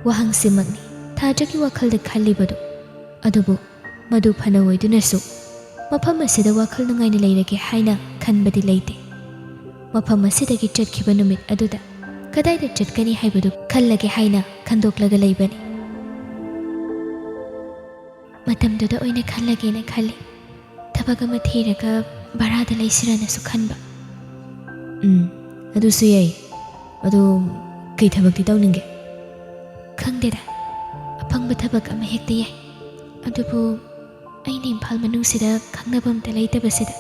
ꯋꯥꯍꯪꯁꯤꯃꯛꯅꯤ ꯊꯥꯖꯒꯤ ꯋꯥꯈꯜꯗ ꯈꯜꯂꯤꯕꯗꯨ꯫ ꯑꯗꯨꯕꯨ ꯃꯗꯨ ꯐꯅ ꯑꯣꯏꯗꯨꯅꯁꯨ ꯃꯐꯝ ꯑꯁꯤꯗ ꯋꯥꯈꯜ ꯅꯨꯡꯉꯥꯏꯅ ꯂꯩꯔꯒꯦ ꯍꯥꯏꯅ ꯈꯟꯕꯗꯤ ꯂꯩꯇꯦ꯫ ꯃꯐꯝ ꯑꯁꯤꯗꯒꯤ ꯆꯠꯈꯤꯕ ꯅꯨꯃꯤꯠ ꯑꯗꯨꯗ ꯀꯗꯥꯏꯗ ꯆꯠꯀꯅꯤ ꯍꯥꯏꯕꯗꯨ ꯈꯜꯂꯒꯦ ꯍꯥꯏꯅ ꯈꯟꯗꯣꯛꯂꯒ ꯂꯩꯕꯅꯤ꯫ ꯃꯇꯝꯗꯨꯗ ꯑꯣꯏꯅ ꯈꯜꯂꯒꯦꯅ ꯈꯜꯂꯤ꯫ ꯊꯕꯛ ꯑꯃ ꯊꯤꯔꯒ ꯚꯔꯥꯗ ꯂꯩꯁꯤꯔꯅꯁꯨ ꯈꯟꯕ꯫ ꯑꯗꯨꯁꯨ ꯌꯥꯏ꯫ ꯑꯗꯣ ꯀꯩ ꯊꯕꯛꯇꯤ ꯇꯧꯅꯤꯡꯒꯦ? ꯈꯪꯗꯦꯗ, ꯑꯐꯪꯕ ꯊꯕꯛ ꯑꯃ ꯍꯦꯛꯇ ꯌꯥꯏ꯫ ꯑꯗꯨꯕꯨ ꯑꯩꯅ ꯏꯝꯐꯥꯜ ꯃꯅꯨꯡꯁꯤꯗ ꯈꯪꯅꯕ ꯑꯝꯇ ꯂꯩꯇꯕꯁꯤꯗ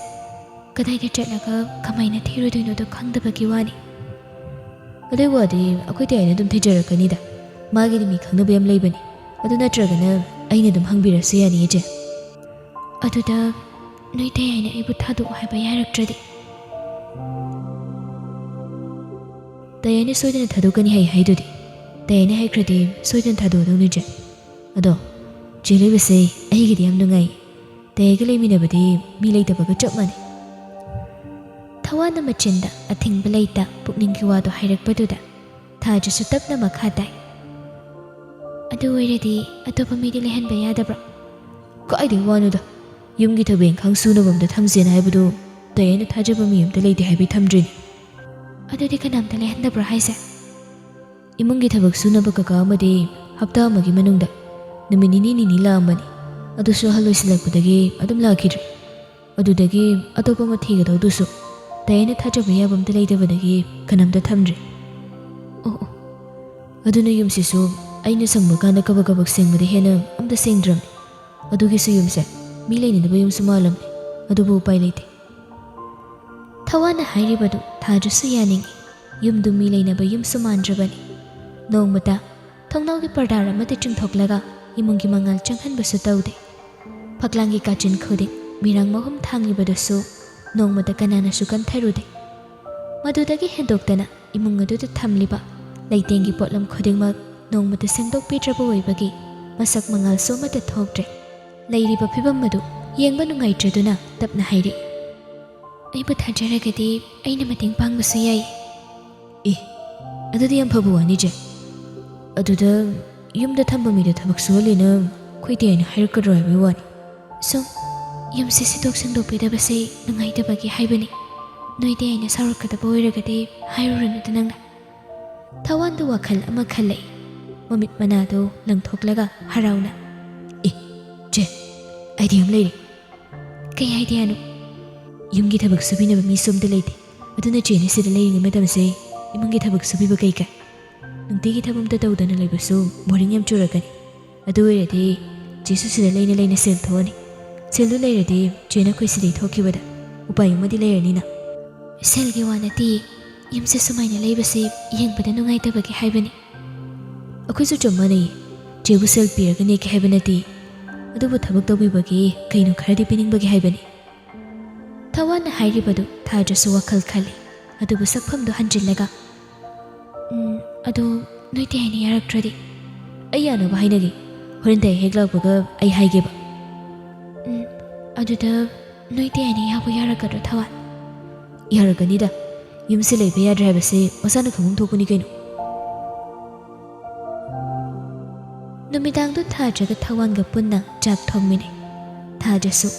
ꯀꯗꯥꯏꯗ ꯆꯠꯂꯒ ꯀꯃꯥꯏꯅ ꯊꯤꯔꯨꯗꯣꯏꯅꯣꯗꯣ ꯈꯪꯗꯕꯒꯤ ꯋꯥꯅꯤ꯫ ꯑꯗꯨꯏ ꯋꯥꯗꯤ ꯑꯩꯈꯣꯏ ꯑꯩꯅ ꯑꯗꯨꯝ ꯊꯤꯖꯔꯛꯀꯅꯤꯗ꯫ ꯃꯥꯒꯤꯗꯤ ꯃꯤ ꯈꯪꯅꯕ ꯌꯥꯝ ꯂꯩꯕꯅꯤ꯫ ꯑꯗꯨ ꯅꯠꯇ꯭ꯔꯒꯅ ꯑꯩꯅ ꯑꯗꯨꯝ ꯍꯪꯕꯤꯔꯁꯨ ꯌꯥꯅꯤ ꯏꯆꯦ꯫ ꯑꯗꯨꯗ ꯅꯣꯏ ꯇꯌꯥꯏꯅ ꯑꯩꯕꯨ ꯊꯥꯗꯣꯛꯑꯣ ꯍꯥꯏꯕ ꯌꯥꯔꯛꯇ꯭ꯔꯗꯤ? ꯇꯌꯥꯏꯅ ꯁꯣꯏꯗꯅ ꯊꯥꯗꯣꯛꯀꯅꯤ ꯍꯥꯏꯗꯨꯗꯤ꯫ ꯇꯌꯥꯏꯅ ꯍꯥꯏꯈ꯭ꯔꯗꯤ ꯁꯣꯏꯗꯅ ꯊꯥꯗꯣꯛꯑꯗꯧꯅꯤ ꯏꯆꯦ꯫ ꯑꯗꯣ ꯆꯦ ꯂꯩꯕꯁꯦ ꯑꯩꯒꯤꯗꯤ ꯌꯥꯝ ꯅꯨꯡꯉꯥꯏ꯫ ꯇꯌꯥꯏꯒ ꯂꯩꯃꯤꯟꯅꯕꯗꯤ ꯃꯤ ꯂꯩꯇꯕꯒ ꯆꯞ ꯃꯥꯟꯅꯩ꯫ ꯊꯋꯥꯟꯅ ꯃꯆꯤꯟꯗ ꯑꯊꯤꯡꯕ ꯂꯩꯇ ꯄꯨꯛꯅꯤꯡꯒꯤ ꯋꯥꯗꯣ ꯍꯥꯏꯔꯛꯄꯗꯨꯗ ꯊꯥꯖꯁꯨ ꯇꯞꯅ ꯃꯈꯥ ꯇꯥꯏ꯫ ꯑꯗꯨ ꯑꯣꯏꯔꯗꯤ ꯑꯇꯣꯞꯄ ꯃꯤꯗꯤ ꯂꯩꯍꯟꯕ ꯌꯥꯗꯕ꯭ꯔꯣ? ꯀꯥꯏꯗꯒꯤ ꯋꯥꯅꯣꯗ! ꯌꯨꯝꯒꯤ ꯊꯕꯛ ꯏꯪꯈꯥꯡ ꯁꯨꯅꯕ ꯑꯝꯇ ꯊꯝꯁꯦꯅ ꯍꯥꯏꯕꯗꯨ ꯇꯌꯥꯏꯅ ꯊꯥꯖꯕ ꯃꯤ ꯑꯝꯇ ꯂꯩꯇꯦ ꯍꯥꯏꯕꯩ ꯊꯝꯗ꯭ꯔꯤꯅꯤ꯫ ꯑꯗꯨꯗꯤ ꯀꯅꯥꯝꯇ ꯂꯩꯍꯟꯗꯕ꯭ꯔꯣ ꯍꯥꯏꯁꯦ? ꯏꯃꯨꯡꯒꯤ ꯊꯕꯛ ꯁꯨꯅꯕ ꯀꯀꯥ ꯑꯃꯗꯤ ꯍꯞꯇꯥ ꯑꯃꯒꯤ ꯃꯅꯨꯡꯗ ꯅꯨꯃꯤꯠ ꯅꯤꯅꯤ ꯂꯥꯛꯑꯝꯕꯅꯤ꯫ ꯑꯗꯨꯁꯨ ꯑꯍꯜ ꯑꯣꯏꯁꯤꯜꯂꯛꯄꯗꯒꯤ ꯑꯗꯨꯝ ꯂꯥꯛꯈꯤꯗ꯭ꯔꯦ꯫ ꯑꯗꯨꯗꯒꯤ ꯑꯇꯣꯞꯄ ꯑꯃ ꯊꯤꯒꯗꯧꯗꯨꯁꯨ ꯇꯌꯥꯏꯅ ꯊꯥꯖꯕ ꯌꯥꯕ ꯑꯝꯇ ꯂꯩꯇꯕꯗꯒꯤ ꯀꯅꯥꯝꯇ ꯊꯝꯗ꯭ꯔꯤ꯫ ꯑꯣ, ꯑꯗꯨꯅ ꯌꯨꯝꯁꯤꯁꯨ ꯑꯩꯅ ꯁꯪꯕ ꯀꯥꯟꯗ ꯀꯕꯛ ꯁꯦꯡꯕꯗ ꯍꯦꯟꯅ ꯑꯝꯇ ꯁꯦꯡꯗ꯭ꯔꯕꯅꯤ꯫ ꯑꯗꯨꯒꯤꯁꯨ ꯌꯨꯝꯁꯦ ꯃꯤ ꯂꯩꯅꯗꯕ ꯌꯨꯝꯁꯨ ꯃꯥꯜꯂꯝꯅꯤ꯫ ꯑꯗꯨꯕꯨ ꯎꯄꯥꯏ ꯂꯩꯇꯦ꯫ ꯊꯋꯥꯟꯅ ꯍꯥꯏꯔꯤꯕꯗꯨ ꯊꯥꯖꯁꯨ ꯌꯥꯅꯤꯡꯏ꯫ ꯌꯨꯝꯗꯨ ꯃꯤ ꯂꯩꯅꯕ ꯌꯨꯝꯁꯨ ꯃꯥꯟꯗ꯭ꯔꯕꯅꯤ꯫ ꯅꯣꯡꯃꯇ ꯊꯣꯡꯅꯥꯎꯒꯤ ꯄꯔꯗꯥꯔ ꯑꯃꯗ ꯆꯤꯡꯊꯣꯛꯂꯒ ꯏꯃꯨꯡꯒꯤ ꯃꯉꯥꯜ ꯆꯪꯍꯟꯕꯁꯨ ꯇꯧꯗꯦ꯫ ꯐꯛꯂꯥꯡꯒꯤ ꯀꯥꯆꯤꯟ ꯈꯨꯗꯤꯡ ꯃꯤꯔꯥꯡ ꯃꯍꯨꯝ ꯊꯥꯡꯉꯤꯕꯗꯨꯁꯨ ꯅꯣꯡꯃꯇ ꯀꯅꯥꯅꯁꯨ ꯀꯟꯊꯔꯨꯗꯦ꯫ ꯃꯗꯨꯗꯒꯤ ꯍꯦꯟꯗꯣꯛꯇꯅ ꯏꯃꯨꯡ ꯑꯗꯨꯗ ꯊꯝꯂꯤꯕ ꯂꯩꯇꯦꯡꯒꯤ ꯄꯣꯠꯂꯝ ꯈꯨꯗꯤꯡꯃꯛ ꯅꯣꯡꯃꯇ ꯁꯦꯡꯗꯣꯛꯄꯤꯗ꯭ꯔꯕ ꯑꯣꯏꯕꯒꯤ ꯃꯁꯛ ꯃꯉꯥꯜꯁꯨ ꯑꯃꯠꯇ ꯊꯣꯛꯇ꯭ꯔꯦ꯫ ꯂꯩꯔꯤꯕ ꯐꯤꯕꯝ ꯑꯗꯨ ꯌꯦꯡꯕ ꯅꯨꯡꯉꯥꯏꯇ꯭ꯔꯗꯨꯅ ꯇꯞꯅ ꯍꯥꯏꯔꯛꯏ, ꯑꯩꯕꯨ ꯊꯥꯖꯔꯒꯗꯤ ꯑꯩꯅ ꯃꯇꯦꯡ ꯄꯥꯡꯕꯁꯨ ꯌꯥꯏ꯫ ꯑꯗꯨꯗꯤ ꯌꯥꯝ ꯐꯕ ꯋꯥꯅꯤ ꯏꯆꯦ꯫ ꯑꯗꯨꯗ ꯌꯨꯝꯗ ꯊꯝꯕ ꯃꯤꯗ ꯊꯕꯛ ꯁꯨꯍꯜꯂꯦꯅ ꯑꯩꯈꯣꯏ ꯇꯌꯥꯏꯅ ꯍꯥꯏꯔꯛꯀꯗ꯭ꯔꯣ ꯍꯥꯏꯕꯒꯤ ꯋꯥꯅꯤ꯫ ꯁꯨꯝ ꯌꯨꯝꯁꯦ ꯁꯤꯗꯣꯛ ꯁꯦꯡꯗꯣꯛꯄꯤꯗꯕꯁꯦ ꯅꯨꯡꯉꯥꯏꯇꯕꯒꯤ ꯍꯥꯏꯕꯅꯤ꯫ ꯅꯣꯏ ꯇꯌꯥꯏꯅ ꯁꯥꯎꯔꯛꯀꯗꯕ ꯑꯣꯏꯔꯒꯗꯤ ꯍꯥꯏꯔꯨꯔꯅꯨꯗ ꯅꯪꯅ꯫ ꯊꯋꯥꯟꯗꯨ ꯋꯥꯈꯜ ꯑꯃ ꯈꯜꯂꯛꯏ꯫ ꯃꯃꯤꯠ ꯃꯅꯥꯗꯨ ꯂꯪꯊꯣꯛꯂꯒ ꯍꯔꯥꯎꯅ, ꯆꯦ, ꯑꯥꯏꯗꯤꯌꯥ ꯑꯃ ꯂꯩꯔꯤ꯫ ꯀꯩ ꯑꯥꯏꯗꯤꯌꯥꯅꯣ? ꯌꯨꯝꯒꯤ ꯊꯕꯛ ꯁꯨꯕꯤꯅꯕ ꯃꯤꯁꯨ ꯑꯝꯇ ꯂꯩꯇꯦ꯫ ꯑꯗꯨꯅ ꯆꯦꯅ ꯁꯤꯗ ꯂꯩꯔꯤꯉꯩ ꯃꯇꯝꯁꯦ ꯏꯃꯨꯡꯒꯤ ꯊꯕꯛ ꯁꯨꯕꯤꯕ ꯀꯩꯀꯥꯏ? ꯅꯨꯡꯇꯤꯒꯤ ꯊꯕꯛ ꯑꯝꯇ ꯇꯧꯗꯅ ꯂꯩꯕꯁꯨ ꯕꯣꯔꯤꯡ ꯌꯥꯝ ꯆꯨꯔꯛꯀꯅꯤ꯫ ꯑꯗꯨ ꯑꯣꯏꯔꯗꯤ ꯆꯦꯁꯨ ꯁꯤꯗ ꯂꯩꯅ ꯁꯦꯜ ꯊꯣꯛꯑꯅꯤ꯫ ꯁꯦꯜꯗꯨ ꯂꯩꯔꯗꯤ ꯆꯦꯅ ꯑꯩꯈꯣꯏ ꯁꯤꯗꯩ ꯊꯣꯛꯈꯤꯕꯗ ꯎꯄꯥꯏ ꯑꯃꯗꯤ ꯂꯩꯔꯅꯤꯅ꯫ ꯁꯦꯜꯒꯤ ꯋꯥ ꯅꯠꯇꯤꯌꯦ, ꯌꯨꯝꯁꯦ ꯁꯨꯃꯥꯏꯅ ꯂꯩꯕꯁꯦ ꯌꯦꯡꯕꯗ ꯅꯨꯡꯉꯥꯏꯇꯕꯒꯤ ꯍꯥꯏꯕꯅꯤ꯫ ꯑꯩꯈꯣꯏꯁꯨ ꯆꯞ ꯃꯥꯟꯅꯩꯌꯦ꯫ ꯆꯦꯕꯨ ꯁꯦꯜ ꯄꯤꯔꯒ ꯅꯦꯛꯀꯦ ꯍꯥꯏꯕ ꯅꯠꯇꯦ꯫ ꯑꯗꯨꯕꯨ ꯊꯕꯛ ꯇꯧꯕꯤꯕꯒꯤ ꯀꯩꯅꯣ ꯈꯔꯗꯤ ꯄꯤꯅꯤꯡꯕꯒꯤ ꯍꯥꯏꯕꯅꯤ꯫ ꯊꯋꯥꯟꯅ ꯍꯥꯏꯔꯤꯕꯗꯨ ꯊꯥꯖꯁꯨ ꯋꯥꯈꯜ ꯈꯜꯂꯤ꯫ ꯑꯗꯨꯕꯨ ꯁꯛꯐꯝꯗꯨ ꯍꯟꯖꯤꯜꯂꯒ, ꯑꯗꯣ ꯅꯣꯏ ꯇꯌꯥꯏꯅ ꯌꯥꯔꯛꯇ꯭ꯔꯗꯤ? ꯑꯩ ꯌꯥꯅꯕ ꯍꯥꯏꯅꯒꯦ꯫ ꯍꯣꯔꯦꯟ ꯇꯌꯥꯏ ꯍꯦꯛ ꯂꯥꯛꯄꯒ ꯑꯩ ꯍꯥꯏꯒꯦꯕ꯫ ꯑꯗꯨꯗ ꯅꯣꯏ ꯇꯌꯥꯏꯅ ꯌꯥꯕꯨ ꯌꯥꯔꯛꯀꯗ꯭ꯔꯣ ꯊꯋꯥꯟ? ꯌꯥꯔꯛꯀꯅꯤꯗ꯫ ꯌꯨꯝꯁꯦ ꯂꯩꯕ ꯌꯥꯗ꯭ꯔꯦ ꯍꯥꯏꯕꯁꯦ ꯃꯁꯥꯅ ꯈꯪꯐꯝ ꯊꯣꯛꯄꯅꯤ ꯀꯩꯅꯣ꯫ ꯅꯨꯃꯤꯗꯥꯡꯗꯨ ꯊꯥꯖꯒ ꯊꯋꯥꯟꯒ ꯄꯨꯟꯅ ꯆꯥꯛ ꯊꯣꯡꯃꯤꯟꯅꯩ꯫ ꯊꯥꯖꯁꯨ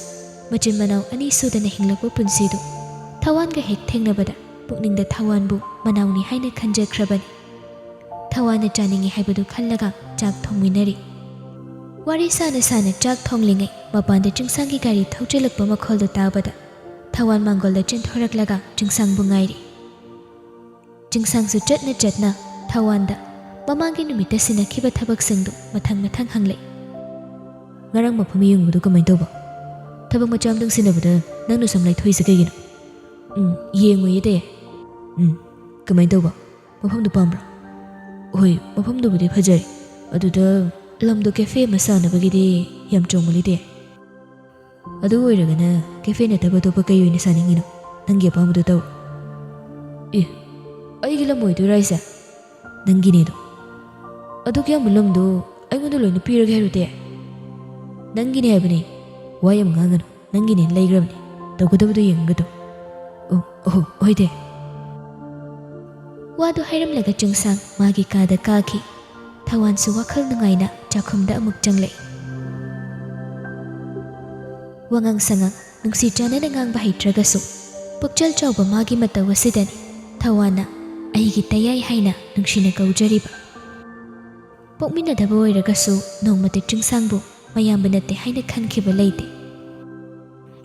ꯃꯆꯤꯟ ꯃꯅꯥꯎ ꯑꯅꯤ ꯁꯨꯗꯅ ꯍꯤꯡꯂꯛꯄ ꯄꯨꯟꯁꯤꯗꯨ ꯊꯋꯥꯟꯒ ꯍꯦꯛ ꯊꯦꯡꯅꯕꯗ ꯄꯨꯛꯅꯤꯡꯗ ꯊꯋꯥꯟꯕꯨ ꯃꯅꯥꯎꯅꯤ ꯍꯥꯏꯅ ꯈꯟꯖꯈ꯭ꯔꯕꯅꯤ꯫ ꯊꯋꯥꯟꯅ ꯆꯥꯅꯤꯡꯉꯤ ꯍꯥꯏꯕꯗꯨ ꯈꯜꯂꯒ ꯆꯥꯛ ꯊꯣꯡꯃꯤꯟꯅꯔꯤ꯫ ꯋꯥꯔꯤ ꯁꯥꯅ ꯆꯥꯛ ꯊꯣꯡꯂꯤꯉꯩ ꯃꯄꯥꯟꯗ ꯆꯤꯡꯁꯥꯡꯒꯤ ꯒꯥꯔꯤ ꯊꯧꯖꯤꯜꯂꯛꯄ ꯃꯈꯣꯜꯗꯨ ꯇꯥꯕꯗ ꯊꯋꯥꯟ ꯃꯥꯡꯒꯣꯜꯗ ꯆꯦꯟꯊꯣꯔꯛꯂꯒ ꯆꯤꯡꯁꯥꯡꯕꯨ ꯉꯥꯏꯔꯤ꯫ ꯆꯤꯡꯁꯥꯡꯁꯨ ꯆꯠꯅ ꯊꯋꯥꯟꯗ ꯃꯃꯥꯡꯒꯤ ꯅꯨꯃꯤꯠꯇ ꯁꯤꯟꯅꯈꯤꯕ ꯊꯕꯛꯁꯤꯡꯗꯨ ꯃꯊꯪ ꯍꯪꯂꯛꯏ꯫ ꯉꯔꯥꯡ ꯃꯐꯝ ꯌꯦꯡꯕꯗꯨ ꯀꯃꯥꯏꯅ ꯇꯧꯕ? ꯊꯕꯛ ꯃꯆꯥ ꯑꯃꯇꯪ ꯁꯤꯟꯅꯕꯗ ꯅꯪꯅ ꯁꯨꯝ ꯂꯩꯊꯣꯛꯏꯁꯦ ꯀꯩꯒꯤꯅꯣ? ꯌꯦꯡꯉꯨꯏꯌꯦ ꯇꯦ꯫ ꯀꯃꯥꯏꯅ ꯇꯧꯕ? ꯃꯐꯝꯗꯨ ꯄꯥꯝꯕ꯭ꯔꯥ? ꯍꯣꯏ, ꯃꯐꯝꯗꯨꯕꯨꯗꯤ ꯐꯖꯩ, ꯑꯗꯨꯗ ꯂꯝꯗꯣ ꯀꯦꯐꯦ ꯑꯃ ꯁꯥꯅꯕꯒꯤꯗꯤ ꯌꯥꯝ ꯆꯣꯡꯃꯜꯂꯤꯗꯦ꯫ ꯑꯗꯨ ꯑꯣꯏꯔꯒꯅ ꯀꯦꯐꯦ ꯅꯠꯇꯕ ꯑꯇꯣꯞꯄ ꯀꯩ ꯑꯣꯏꯅ ꯁꯥꯅꯤꯡꯉꯤꯅꯣ? ꯅꯪꯒꯤ ꯑꯄꯥꯝꯕꯗꯨ ꯇꯧ꯫ ꯑꯩꯒꯤ ꯂꯝ ꯑꯣꯏꯗꯣꯏꯔꯥ ꯍꯥꯏꯁꯦ? ꯅꯪꯒꯤꯅꯦꯗꯣ꯫ ꯑꯗꯨꯛ ꯌꯥꯝꯕ ꯂꯝꯗꯣ ꯑꯩꯉꯣꯟꯗ ꯂꯣꯏꯅ ꯄꯤꯔꯒꯦ ꯍꯥꯏꯔꯨꯗꯦ? ꯅꯪꯒꯤꯅꯦ ꯍꯥꯏꯕꯅꯤ, ꯋꯥ ꯌꯥꯝ ꯉꯥꯡꯒꯅꯨ, ꯅꯪꯒꯤꯅꯦ ꯂꯩꯈ꯭ꯔꯕꯅꯤ, ꯇꯧꯒꯗꯕꯗꯨ ꯌꯦꯡꯉꯒ ꯇꯧ꯫ ꯍꯣꯏ ꯗꯦ꯫ ꯋꯥꯗꯨ ꯍꯥꯏꯔꯝꯂꯒ ꯆꯤꯡꯁꯥꯡ ꯃꯥꯒꯤ ꯀꯥꯗ ꯀꯥꯈꯤ꯫ ꯊꯋꯥꯟꯁꯨ ꯋꯥꯈꯜ ꯅꯨꯡꯉꯥꯏꯅ ꯆꯥꯛꯈꯨꯝꯗ ꯑꯃꯨꯛ ꯆꯪꯂꯛꯏ꯫ ꯋꯥꯉꯥꯡ ꯁꯉꯥꯡ ꯅꯨꯡꯁꯤ ꯆꯥꯟꯅꯅ ꯉꯥꯡꯕ ꯍꯩꯇ꯭ꯔꯒꯁꯨ ꯄꯨꯛꯆꯦꯜ ꯆꯥꯎꯕ ꯃꯥꯒꯤ ꯃꯇꯧ ꯑꯁꯤꯗꯅꯤ ꯊꯋꯥꯟꯅ ꯑꯩꯒꯤ ꯇꯌꯥꯏ ꯍꯥꯏꯅ ꯅꯨꯡꯁꯤꯅ ꯀꯧꯖꯔꯤꯕ꯫ ꯄꯣꯛꯃꯤꯟꯅꯗꯕ ꯑꯣꯏꯔꯒꯁꯨ ꯅꯣꯡꯃꯇ ꯆꯤꯡꯁꯥꯡꯕꯨ ꯃꯌꯥꯝꯕ ꯅꯠꯇꯦ ꯍꯥꯏꯅ ꯈꯟꯈꯤꯕ ꯂꯩꯇꯦ꯫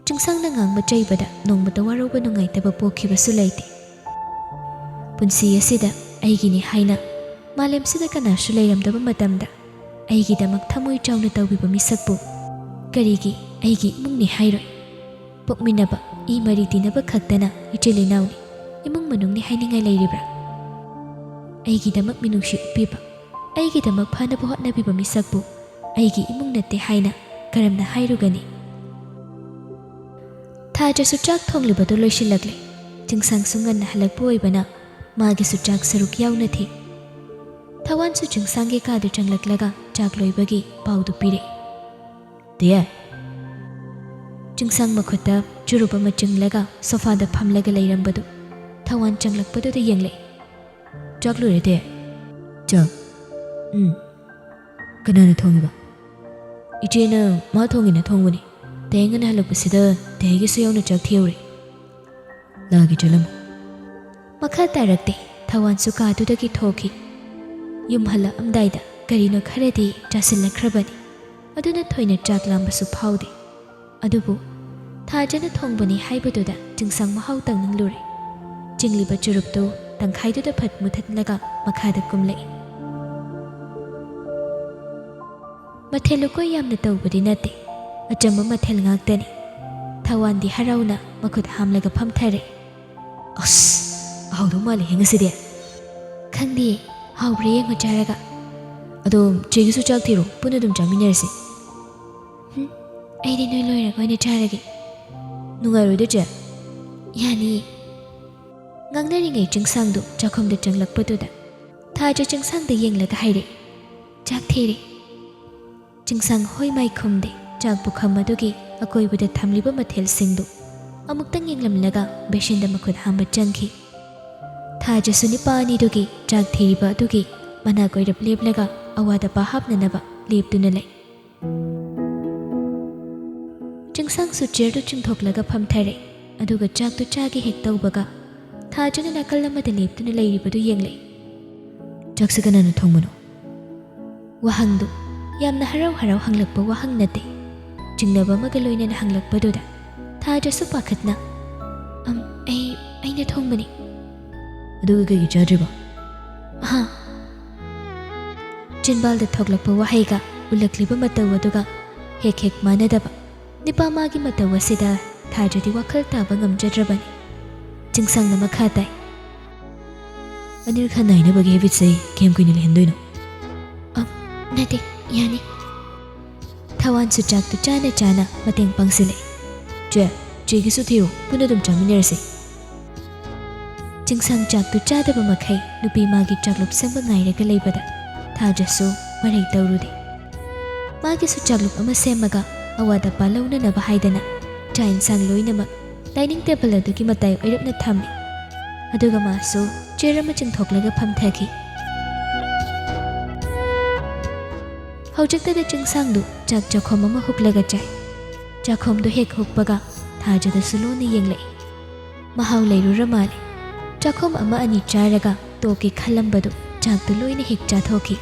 ꯆꯤꯡꯁꯥꯡꯅ ꯉꯥꯡꯕ ꯆꯩꯕꯗ ꯅꯣꯡꯃꯇ ꯋꯥꯔꯧꯕ ꯅꯨꯡꯉꯥꯏꯇꯕ ꯄꯣꯛꯈꯤꯕꯁꯨ ꯂꯩꯇꯦ꯫ ꯄꯨꯟꯁꯤ ꯑꯁꯤꯗ ꯑꯩꯒꯤꯅꯤ ꯍꯥꯏꯅ ꯃꯥꯂꯦꯝꯁꯤꯗ ꯀꯅꯥꯁꯨ ꯂꯩꯔꯝꯗꯕ ꯃꯇꯝꯗ ꯑꯩꯒꯤꯗꯃꯛ ꯊꯃꯣꯏ ꯆꯥꯎꯅ ꯇꯧꯕꯤꯕ ꯃꯤꯁꯛꯄꯨ ꯀꯔꯤꯒꯤ ꯑꯩꯒꯤ ꯏꯃꯨꯡꯅꯤ ꯍꯥꯏꯔꯣꯏ? ꯄꯣꯛꯃꯤꯟꯅꯕ ꯏ ꯃꯔꯤ ꯇꯤꯟꯅꯕ ꯈꯛꯇꯅ ꯏꯆꯤꯜ ꯏꯅꯥꯎꯅꯤ, ꯏꯃꯨꯡ ꯃꯅꯨꯡꯅꯤ ꯍꯥꯏꯅꯤꯡꯉꯥꯏ ꯂꯩꯔꯤꯕ꯭ꯔꯥ? ꯑꯩꯒꯤꯗꯃꯛ ꯃꯤꯅꯨꯡꯁꯤ ꯎꯠꯄꯤꯕ, ꯑꯩꯒꯤꯗꯃꯛ ꯐꯅꯕ ꯍꯣꯠꯅꯕꯤꯕ ꯃꯤꯁꯛꯄꯨ ꯑꯩꯒꯤ ꯏꯃꯨꯡ ꯅꯠꯇꯦ ꯍꯥꯏꯅ ꯀꯔꯝꯅ ꯍꯥꯏꯔꯨꯒꯅꯤ? ꯊꯥꯖꯁꯨ ꯆꯥꯛ ꯊꯣꯡꯂꯤꯕꯗꯨ ꯂꯣꯏꯁꯤꯜꯂꯛꯂꯦ꯫ ꯆꯤꯡꯁꯥꯡꯁꯨ ꯉꯟꯅ ꯍꯜꯂꯛꯄ ꯑꯣꯏꯕꯅ ꯃꯥꯒꯤꯁꯨ ꯆꯥꯛ ꯁꯔꯨꯛ ꯌꯥꯎꯅꯊꯤ꯫ ꯊꯋꯥꯟꯁꯨ ꯆꯤꯡꯁꯥꯡꯒꯤ ꯀꯥꯗ ꯆꯪꯂꯛꯂꯒ ꯆꯥꯛ ꯂꯣꯏꯕꯒꯤ ꯄꯥꯎꯗꯨ ꯄꯤꯔꯛꯏ꯫ ꯗꯦ꯫ ꯆꯤꯡꯁꯥꯡ ꯃꯈꯨꯠꯇ ꯆꯨꯔꯨꯞ ꯑꯃ ꯆꯤꯡꯂꯒ ꯁꯣꯐꯥꯗ ꯐꯝꯂꯒ ꯂꯩꯔꯝꯕꯗꯨ ꯊꯋꯥꯟ ꯆꯪꯂꯛꯄꯗꯨꯗ ꯌꯦꯡꯂꯛꯏ꯫ ꯆꯥꯛ ꯂꯣꯏꯔꯦ ꯗꯦ? ꯆꯥꯛ? ꯀꯅꯥꯅ ꯊꯣꯡꯉꯤꯕ? ꯏꯆꯦꯅ ꯃꯥ ꯊꯣꯡꯉꯤꯅ ꯊꯣꯡꯕꯅꯤ꯫ ꯇꯦꯡ ꯉꯟꯅ ꯍꯜꯂꯛꯄꯁꯤꯗ ꯇꯦꯒꯤꯁꯨ ꯌꯥꯎꯅ ꯆꯥꯛ ꯊꯤꯍꯧꯔꯦ꯫ ꯂꯥꯛꯑꯒꯦ ꯆꯠꯂꯝꯃꯨ꯫ ꯃꯈꯥ ꯇꯥꯔꯛꯇꯦ꯫ ꯊꯋꯥꯟꯁꯨ ꯀꯥꯗꯨꯗꯒꯤ ꯊꯣꯛꯈꯤ꯫ ꯌꯨꯝ ꯍꯜꯂꯛꯑꯝꯗꯥꯏꯗ ꯀꯔꯤꯅꯣ ꯈꯔꯗꯤ ꯆꯥꯁꯤꯜꯂꯛꯈ꯭ꯔꯕꯅꯤ, ꯑꯗꯨꯅ ꯊꯣꯏꯅ ꯆꯥꯛ ꯂꯥꯝꯕꯁꯨ ꯐꯥꯎꯗꯦ꯫ ꯑꯗꯨꯕꯨ ꯊꯥꯖꯅ ꯊꯣꯡꯕꯅꯤ ꯍꯥꯏꯕꯗꯨꯗ ꯆꯤꯡꯁꯥꯡ ꯃꯍꯥꯎ ꯇꯪꯅꯤꯡꯂꯨꯔꯦ꯫ ꯆꯤꯡꯂꯤꯕ ꯆꯨꯔꯨꯞꯇꯨ ꯇꯪꯈꯥꯏꯗꯨꯗ ꯐꯠ ꯃꯨꯊꯠꯂꯒ ꯃꯈꯥꯗ ꯀꯨꯝꯂꯛꯏ꯫ ꯃꯊꯦꯜ ꯂꯨꯀꯣꯏ ꯌꯥꯝꯅ ꯇꯧꯕꯗꯤ ꯅꯠꯇꯦ, ꯑꯆꯝꯕ ꯃꯊꯦꯜ ꯉꯥꯛꯇꯅꯤ꯫ ꯊꯋꯥꯟꯗꯤ ꯍꯔꯥꯎꯅ ꯃꯈꯨꯠ ꯍꯥꯝꯂꯒ ꯐꯝꯊꯔꯛꯏ꯫ ꯑꯍꯥꯎꯗꯧ ꯃꯥꯜꯂꯦꯍꯦ ꯉꯁꯤꯗꯤ꯫ ꯈꯪꯗꯦ, ꯍꯥꯎꯕ꯭ꯔꯥ ꯌꯦꯡꯉꯣ ꯆꯥꯔꯒ꯫ ꯑꯗꯣ ꯆꯦꯒꯤꯁꯨ ꯆꯥꯛ ꯊꯤꯔꯣ, ꯄꯨꯟꯅ ꯑꯗꯨꯝ ꯆꯥꯃꯤꯟꯅꯔꯁꯤ꯫ ꯑꯩꯗꯤ ꯅꯣꯏ ꯂꯣꯏꯔꯒ ꯑꯣꯏꯅ ꯆꯥꯔꯒꯦ꯫ ꯅꯨꯡꯉꯥꯏꯔꯣꯏꯗ ꯆꯦ? ꯌꯥꯅꯤꯌꯦ꯫ ꯉꯥꯡꯅꯔꯤꯉꯩ ꯆꯤꯡꯁꯥꯡꯗꯨ ꯆꯥꯛꯈꯨꯝꯗ ꯆꯪꯂꯛꯄꯗꯨꯗ ꯊꯥꯖ ꯆꯤꯡꯁꯥꯡꯗ ꯌꯦꯡꯂꯒ ꯍꯥꯏꯔꯛꯏ꯫ ꯆꯥꯛ ꯊꯤꯔꯦ꯫ ꯆꯤꯡꯁꯥꯡ ꯍꯣꯏ ꯃꯥꯏ ꯈꯨꯝꯗꯦ꯫ ꯆꯥꯛ ꯄꯨꯈꯝ ꯑꯗꯨꯒꯤ ꯑꯀꯣꯏꯕꯗ ꯊꯝꯂꯤꯕ ꯃꯊꯦꯜꯁꯤꯡꯗꯨ ꯑꯃꯨꯛꯇꯪ ꯌꯦꯡꯂꯝꯂꯒ ꯕꯦꯁꯤꯟꯗ ꯃꯈꯨꯠ ꯍꯥꯝꯕ ꯆꯪꯈꯤ꯫ ꯊꯥꯖꯁꯨ ꯅꯤꯄꯥ ꯑꯅꯤꯗꯨꯒꯤ ꯆꯥꯛ ꯊꯤꯔꯤꯕ ꯑꯗꯨꯒꯤ ꯃꯅꯥꯛ ꯑꯣꯏꯔꯞ ꯂꯦꯞꯂꯒ ꯑꯋꯥꯗꯄꯥ ꯍꯥꯞꯅꯅꯕ ꯂꯦꯞꯇꯨꯅ ꯂꯩ꯫ ꯆꯤꯡꯁꯥꯡꯁꯨ ꯆꯤꯌꯔꯗꯨ ꯆꯤꯡꯊꯣꯛꯂꯒ ꯐꯝꯊꯔꯦ꯫ ꯑꯗꯨꯒ ꯆꯥꯛꯇꯨ ꯆꯥꯒꯦ ꯍꯦꯛ ꯇꯧꯕꯒ ꯊꯥꯖꯅ ꯅꯥꯀꯜ ꯑꯃꯗ ꯂꯦꯞꯇꯨꯅ ꯂꯩꯔꯤꯕꯗꯨ ꯌꯦꯡꯂꯛꯏ꯫ ꯆꯥꯛꯁꯦ ꯀꯅꯥꯅ ꯊꯣꯡꯕꯅꯣ? ꯋꯥꯍꯪꯗꯨ ꯌꯥꯝꯅ ꯍꯔꯥꯎ ꯍꯪꯂꯛꯄ ꯋꯥꯍꯪ ꯅꯠꯇꯦ꯫ ꯆꯤꯡꯅꯕ ꯑꯃꯒ ꯂꯣꯏꯅꯅ ꯍꯪꯂꯛꯄꯗꯨꯗ ꯊꯥꯖꯁꯨ ꯄꯥꯈꯠꯅ ꯑꯩꯅ ꯊꯣꯡꯕꯅꯤ꯫ ꯑꯗꯨꯒ ꯀꯩꯒꯤ ꯆꯥꯗ꯭ꯔꯤꯕ? ꯆꯤꯟꯕꯥꯜꯗ ꯊꯣꯛꯂꯛꯄ ꯋꯥꯍꯩꯒ ꯎꯠꯂꯛꯂꯤꯕ ꯃꯇꯧ ꯑꯗꯨꯒ ꯍꯦꯛ ꯃꯥꯟꯅꯗꯕ ꯅꯤꯄꯥ ꯃꯥꯒꯤ ꯃꯇꯧ ꯑꯁꯤꯗ ꯊꯥꯖꯗꯤ ꯋꯥꯈꯜ ꯇꯥꯕ ꯉꯝꯖꯗ꯭ꯔꯕꯅꯤ꯫ ꯆꯤꯡꯁꯥꯡꯅ ꯃꯈꯥ ꯇꯥꯏ꯫ ꯑꯅꯤꯔ ꯈꯟ ꯅꯥꯏꯅꯕꯒꯤ ꯍꯦꯕꯤꯠꯁꯦ ꯀꯌꯥꯝ ꯀꯨꯏꯅ ꯂꯩꯍꯟꯗꯣꯏꯅꯣ? ꯅꯠꯇꯦ, ꯌꯥꯅꯤ꯫ ꯊꯋꯥꯟꯁꯨ ꯆꯥꯛꯇꯨ ꯆꯥꯅ ꯃꯇꯦꯡ ꯄꯥꯡꯁꯤꯜꯂꯛꯏ꯫ ꯆꯦꯒꯤꯁꯨ ꯊꯤꯔꯣ, ꯄꯨꯟꯅ ꯑꯗꯨꯝ ꯆꯥꯃꯤꯟꯅꯔꯁꯤ꯫ ꯆꯤꯡꯁꯥꯡ ꯆꯥꯛꯇꯨ ꯆꯥꯗꯕ ꯃꯈꯩ ꯅꯨꯄꯤ ꯃꯥꯒꯤ ꯆꯥꯛꯂꯨꯞ ꯁꯦꯝꯕ ꯉꯥꯏꯔꯒ ꯂꯩꯕꯗ ꯊꯥꯖꯁꯨ ꯃꯔꯩ ꯇꯧꯔꯨꯗꯦ꯫ ꯃꯥꯒꯤꯁꯨ ꯆꯥꯛꯂꯨꯞ ꯑꯃ ꯁꯦꯝꯃꯒ ꯑꯋꯥꯠ ꯑꯄꯥ ꯂꯧꯅꯅꯕ ꯍꯥꯏꯗꯅ ꯆꯥꯛ ꯏꯟꯁꯥꯡ ꯂꯣꯏꯅꯃꯛ ꯗꯥꯏꯅꯤꯡ ꯇꯦꯕꯜ ꯑꯗꯨꯒꯤ ꯃꯇꯥꯏ ꯑꯣꯏꯔꯞꯅ ꯊꯝꯃꯤ꯫ ꯑꯗꯨꯒ ꯃꯥꯁꯨ ꯆꯤꯌꯔ ꯑꯃ ꯆꯤꯡꯊꯣꯛꯂꯒ ꯐꯝꯊꯈꯤ꯫ ꯍꯧꯖꯤꯛꯇꯗ ꯆꯤꯡꯁꯥꯡꯗꯨ ꯆꯥꯛ ꯆꯥꯈꯣꯝ ꯑꯃ ꯍꯨꯛꯂꯒ ꯆꯥꯏ꯫ ꯆꯥꯈꯣꯝꯗꯨ ꯍꯦꯛ ꯍꯨꯛꯄꯒ ꯊꯥꯖꯗꯁꯨ ꯂꯣꯟꯅ ꯌꯦꯡꯂꯛꯏ꯫ ꯃꯍꯥꯎ ꯂꯩꯔꯨꯔ ꯃꯥꯜꯂꯦ꯫ ꯆꯥꯈꯣꯝ ꯑꯃ ꯑꯅꯤ ꯆꯥꯔꯒ ꯇꯣꯛꯀꯦ ꯈꯜꯂꯝꯕꯗꯨ ꯆꯥꯛꯇꯨ ꯂꯣꯏꯅ ꯍꯦꯛ ꯆꯥꯊꯣꯛꯈꯤ꯫